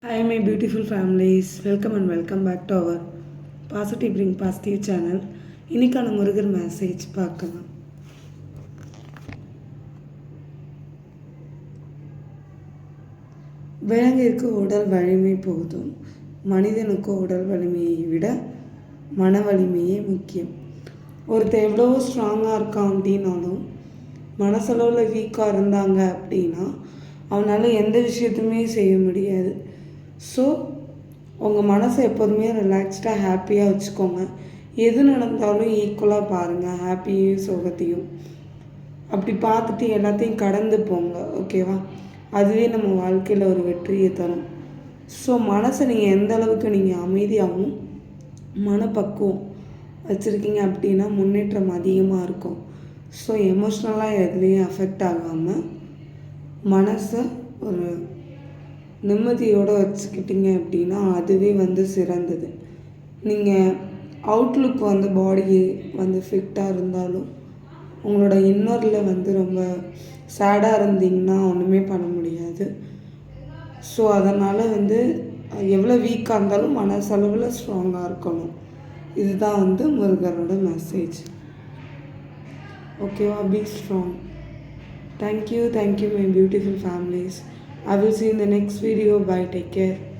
Hi, my beautiful families. Welcome and welcome back to our Positive Bring Positive channel. இன்னைக்கான Murugar message பார்க்கலாம். விலங்கிற்கு உடல் வலிமை போதும், மனிதனுக்கு உடல் வலிமையை விட மன வலிமையே முக்கியம். ஒருத்தர் எவ்வளோ ஸ்ட்ராங்காக இருக்கான் அப்படின்னாலும் மனசளவில் வீக்காக இருந்தாங்க அப்படின்னா அவனால் எந்த விஷயத்தையுமே செய்ய முடியாது. ஸோ உங்கள் மனசை எப்போதுமே ரிலாக்ஸ்டாக ஹாப்பியாக வச்சுக்கோங்க. எது நடந்தாலும் ஈக்குவலாக பாருங்கள், ஹாப்பியும் சோகத்தையும். அப்படி பார்த்துட்டு எல்லாத்தையும் கடந்து போங்க, ஓகேவா? அதுவே நம்ம வாழ்க்கையில் ஒரு வெற்றியை தரும். ஸோ மனசை நீங்கள் எந்த அளவுக்கு நீங்கள் அமைதியாகவும் மனப்பக்குவம் வச்சுருக்கீங்க அப்படின்னா முன்னேற்றம் அதிகமாக இருக்கும். ஸோ எமோஷ்னலாக எதுலேயும் அஃபெக்ட் ஆகாமல் மனசை ஒரு நிம்மதியோடு வச்சுக்கிட்டீங்க அப்படின்னா அதுவே சிறந்தது. நீங்கள் அவுட்லுக் பாடி ஃபிட்டாக இருந்தாலும் உங்களோட இன்னரில் ரொம்ப சேடாக இருந்தீங்கன்னா ஒன்றுமே பண்ண முடியாது. ஸோ அதனால் எவ்வளோ வீக்காக இருந்தாலும் மனசளவில் ஸ்ட்ராங்காக இருக்கணும். இதுதான் முருகரோட மெசேஜ். ஓகேவா? Be strong. Thank you my beautiful families. I will see you in the next video. Bye. Take care.